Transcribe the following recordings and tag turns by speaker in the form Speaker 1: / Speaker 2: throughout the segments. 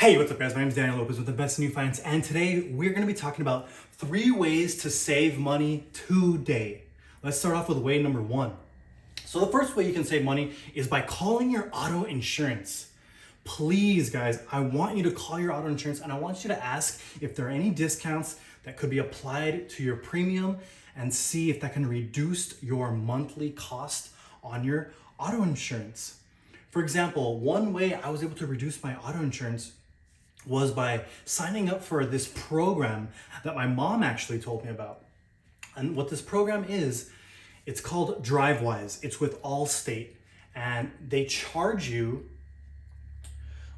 Speaker 1: Hey, what's up guys? My name is Daniel Lopez with Invest in New Finance, and today we're going to be talking about 3 ways to save money today. Let's start off with way number 1. So the first way you can save money is by calling your auto insurance. Please guys, I want you to call your auto insurance and I want you to ask if there are any discounts that could be applied to your premium and see if that can reduce your monthly cost on your auto insurance. For example, one way I was able to reduce my auto insurance was by signing up for this program that my mom actually told me about. And what this program is, it's called DriveWise. It's with Allstate, and they charge you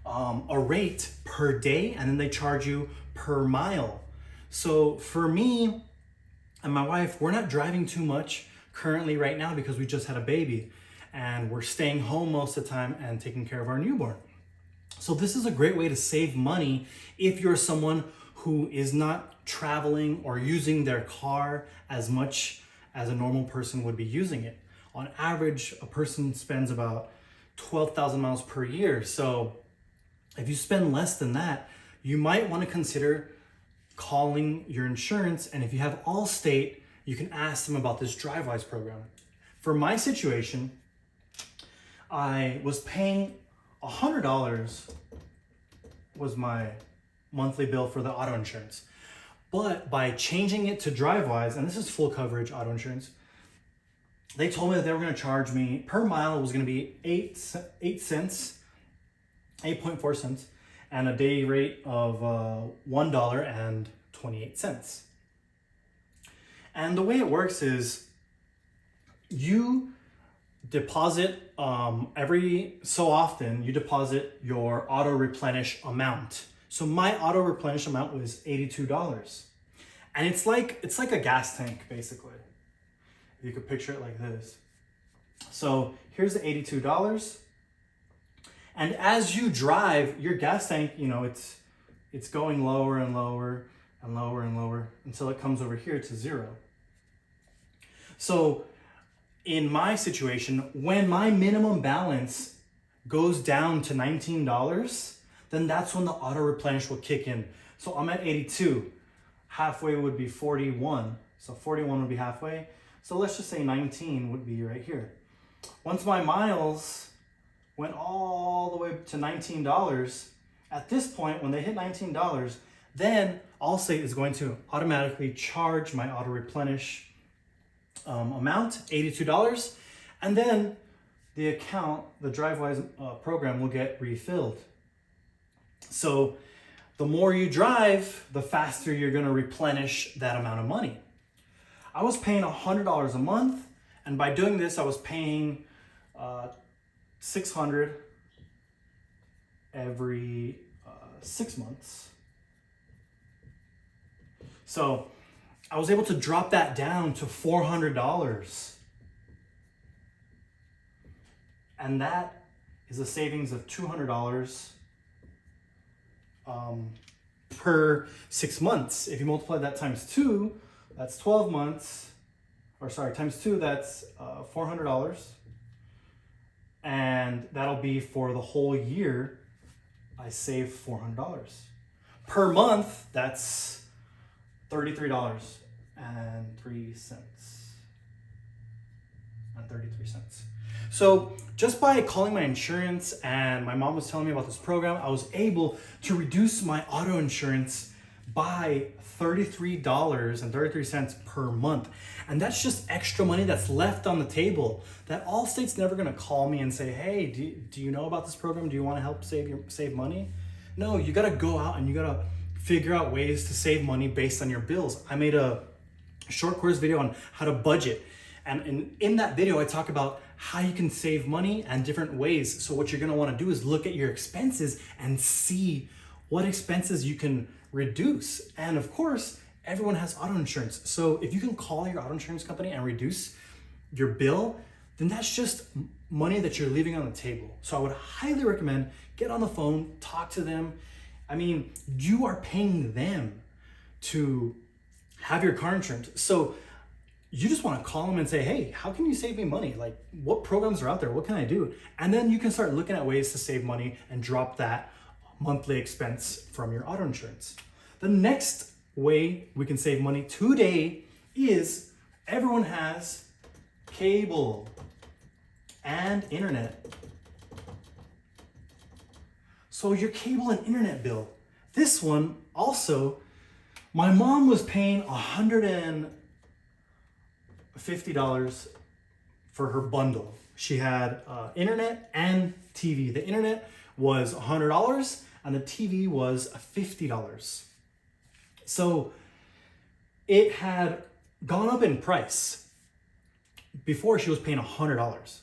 Speaker 1: a rate per day, and then they charge you per mile. So for me and my wife, we're not driving too much currently right now because we just had a baby, and we're staying home most of the time and taking care of our newborn. So this is a great way to save money if you're someone who is not traveling or using their car as much as a normal person would be using it. On average, a person spends about 12,000 miles per year. So if you spend less than that, you might want to consider calling your insurance. And if you have Allstate, you can ask them about this DriveWise program. For my situation, I was paying $100 was my monthly bill for the auto insurance. But by changing it to DriveWise, and this is full coverage auto insurance, they told me that they were going to charge me per mile. It was going to be 8 cents, 8.4 cents, and a day rate of $1.28. And the way it works is you deposit every so often, you deposit your auto replenish amount. So my auto replenish amount was $82. And it's like a gas tank, basically. You could picture it like this. So here's the $82. And as you drive, your gas tank, it's going lower and lower and lower and lower until it comes over here to 0. So in my situation, when my minimum balance goes down to $19, then that's when the auto replenish will kick in. So I'm at 82. Halfway would be 41. So 41 would be halfway. So let's just say 19 would be right here. Once my miles went all the way to $19, at this point, when they hit $19, then Allstate is going to automatically charge my auto replenish amount, $82, and then the account, the DriveWise program will get refilled. So the more you drive, the faster you're going to replenish that amount of money. I was paying $100 a month, and by doing this, I was paying $600 every 6 months. So I was able to drop that down to $400. And that is a savings of $200 per 6 months. If you multiply that times 2, that's 12 months. Or sorry, times 2, that's $400. And that'll be for the whole year. I saved $400. Per month, that's $33.03. So just by calling my insurance, and my mom was telling me about this program, I was able to reduce my auto insurance by $33.33 per month. And that's just extra money that's left on the table that Allstate's never going to call me and say, hey, do you know about this program? Do you want to help save money? No, you got to go out and you got to figure out ways to save money based on your bills. I made a short course video on how to budget. And in that video, I talk about how you can save money and different ways. So what you're gonna wanna do is look at your expenses and see what expenses you can reduce. And of course, everyone has auto insurance. So if you can call your auto insurance company and reduce your bill, then that's just money that you're leaving on the table. So I would highly recommend get on the phone, talk to them. I mean, you are paying them to have your car insurance. So you just want to call them and say, hey, how can you save me money? Like, what programs are out there? What can I do? And then you can start looking at ways to save money and drop that monthly expense from your auto insurance. The next way we can save money today is everyone has cable and internet. So your cable and internet bill, this one also, my mom was paying $150 for her bundle. She had internet and TV. The internet was $100 and the TV was $50. So it had gone up in price. Before she was paying $100.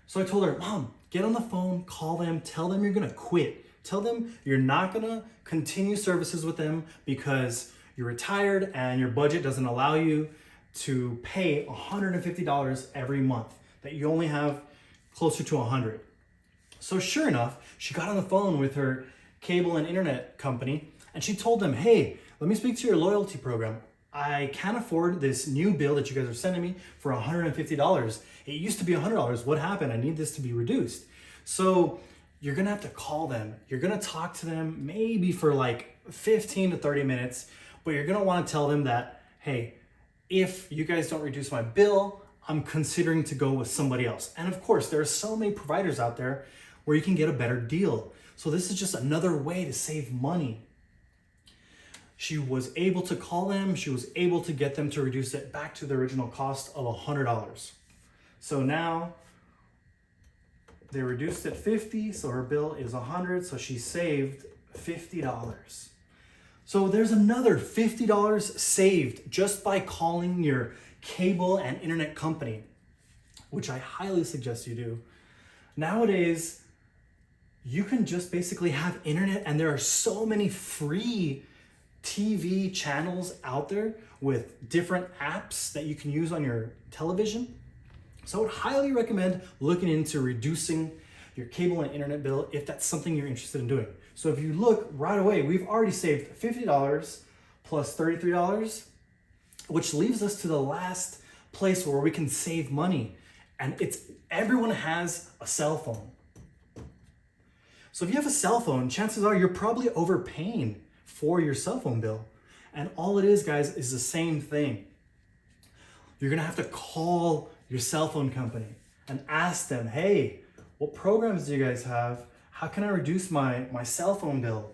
Speaker 1: So I told her, Mom, get on the phone, call them, tell them you're gonna quit. Tell them you're not gonna continue services with them because you're retired and your budget doesn't allow you to pay $150 every month, that you only have closer to $100. So sure enough, she got on the phone with her cable and internet company and she told them, hey, let me speak to your loyalty program. I can't afford this new bill that you guys are sending me for $150. It used to be $100. What happened? I need this to be reduced. So you're gonna have to call them. You're gonna talk to them maybe for like 15 to 30 minutes, but you're gonna wanna tell them that, hey, if you guys don't reduce my bill, I'm considering to go with somebody else. And of course, there are so many providers out there where you can get a better deal. So this is just another way to save money. She was able to call them. She was able to get them to reduce it back to the original cost of $100. So now they reduced it 50, so her bill is 100, so she saved $50. So there's another $50 saved just by calling your cable and internet company, which I highly suggest you do. Nowadays, you can just basically have internet, and there are so many free TV channels out there with different apps that you can use on your television. So I would highly recommend looking into reducing your cable and internet bill if that's something you're interested in doing. So if you look right away, we've already saved $50 plus $33, which leaves us to the last place where we can save money. And it's everyone has a cell phone. So if you have a cell phone, chances are you're probably overpaying for your cell phone bill. And all it is, guys, is the same thing. You're gonna have to call your cell phone company and ask them, hey, what programs do you guys have? How can I reduce my cell phone bill?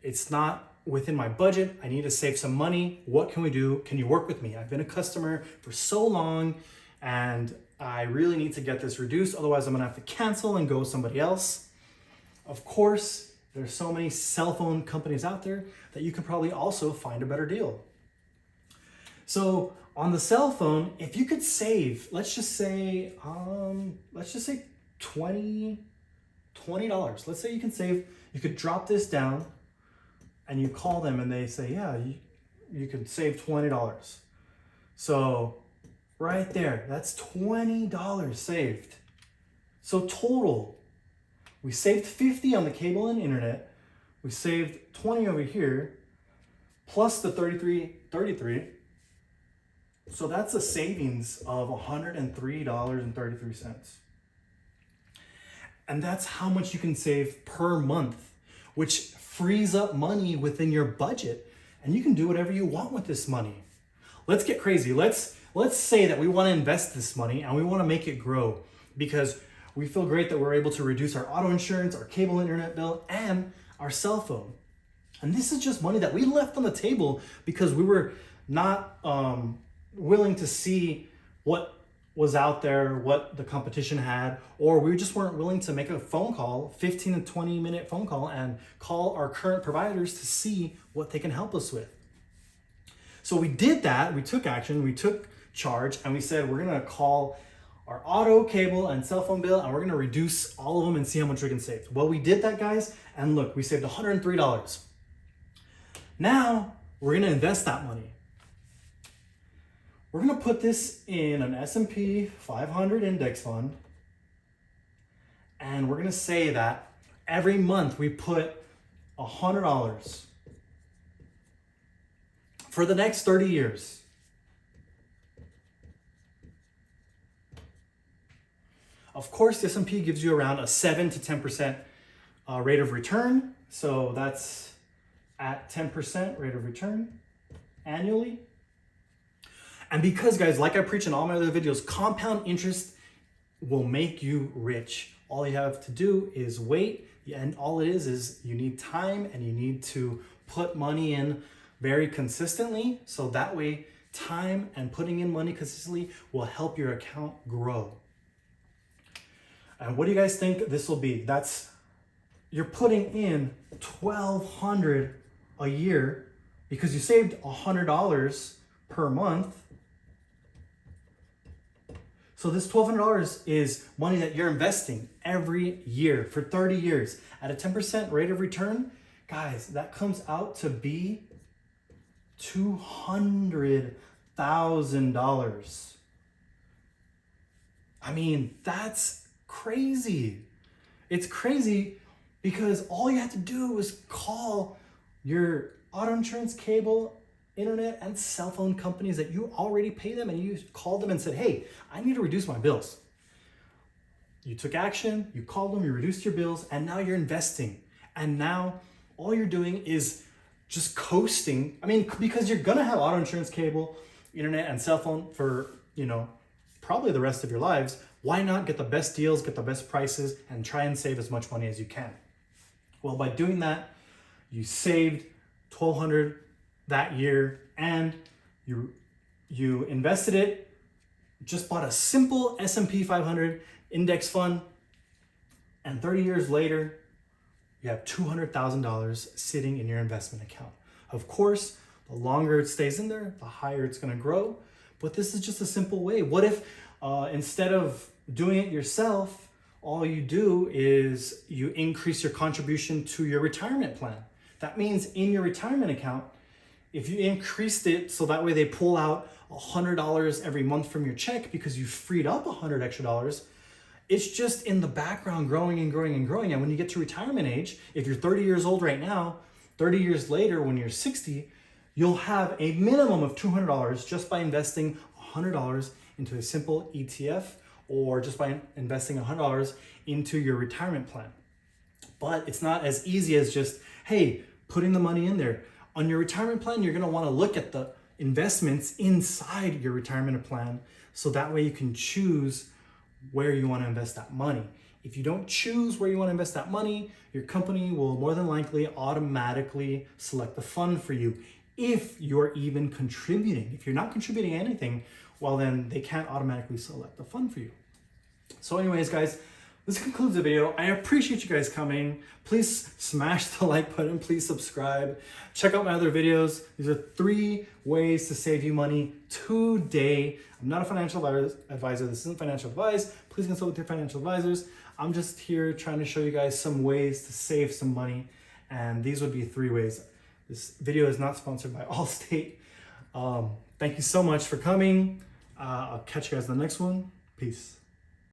Speaker 1: It's not within my budget. I need to save some money. What can we do? Can you work with me? I've been a customer for so long and I really need to get this reduced. Otherwise, I'm gonna have to cancel and go with somebody else. Of course, there's so many cell phone companies out there that you can probably also find a better deal. So on the cell phone, if you could save, let's just say $20. Let's say you can save, you could drop this down and you call them and they say, yeah, you could save $20. So right there, that's $20 saved. So total, we saved 50 on the cable and internet. We saved 20 over here, plus the 33. So that's a savings of $103.33. And that's how much you can save per month, which frees up money within your budget. And you can do whatever you want with this money. Let's get crazy. Let's say that we want to invest this money and we want to make it grow because we feel great that we're able to reduce our auto insurance, our cable internet bill, and our cell phone. And this is just money that we left on the table because we were not willing to see what was out there, what the competition had, or we just weren't willing to make a phone call, 15 to 20 minute phone call, and call our current providers to see what they can help us with. So we did that, we took action, we took charge, and we said we're gonna call our auto, cable, and cell phone bill, and we're gonna reduce all of them and see how much we can save. Well, we did that, guys, and look, we saved $103. Now, we're gonna invest that money. We're gonna put this in an S&P 500 index fund, and we're gonna say that every month we put $100 for the next 30 years. Of course, the S&P gives you around a 7 to 10% rate of return, So that's at 10% rate of return annually. And because, guys, like I preach in all my other videos, compound interest will make you rich. All you have to do is wait, and all it is you need time, and you need to put money in very consistently. So that way, time and putting in money consistently will help your account grow. And what do you guys think this will be? You're putting in $1,200 a year because you saved $100 per month. So this $1,200 is money that you're investing every year for 30 years at a 10% rate of return. Guys, that comes out to be $200,000. I mean, that's crazy. It's crazy because all you have to do is call your auto insurance, cable, internet, and cell phone companies that you already pay them, and you called them and said, hey, I need to reduce my bills. You took action, you called them, you reduced your bills, and now you're investing. And now all you're doing is just coasting. I mean, because you're gonna have auto insurance, cable, internet, and cell phone for, probably the rest of your lives. Why not get the best deals, get the best prices, and try and save as much money as you can? Well, by doing that, you saved $1,200 that year, and you invested it, just bought a simple S&P 500 index fund, and 30 years later, you have $200,000 sitting in your investment account. Of course, the longer it stays in there, the higher it's going to grow. But this is just a simple way. What if instead of doing it yourself, all you do is you increase your contribution to your retirement plan? That means in your retirement account, if you increased it so that way they pull out $100 every month from your check because you freed up $100 extra, it's just in the background growing and growing and growing. And when you get to retirement age, if you're 30 years old right now, 30 years later, when you're 60, you'll have a minimum of $200 just by investing $100 into a simple ETF, or just by investing $100 into your retirement plan. But it's not as easy as just, hey, putting the money in there. On your retirement plan, you're gonna wanna look at the investments inside your retirement plan, so that way you can choose where you wanna invest that money. If you don't choose where you wanna invest that money, your company will more than likely automatically select the fund for you, if you're even contributing. If you're not contributing anything, well then they can't automatically select the fund for you. So anyways, guys, this concludes the video. I appreciate you guys coming. Please smash the like button. Please subscribe. Check out my other videos. These are 3 ways to save you money today. I'm not a financial advisor. This isn't financial advice. Please consult with your financial advisors. I'm just here trying to show you guys some ways to save some money. And these would be 3 ways. This video is not sponsored by Allstate. Thank you so much for coming. I'll catch you guys in the next one. Peace.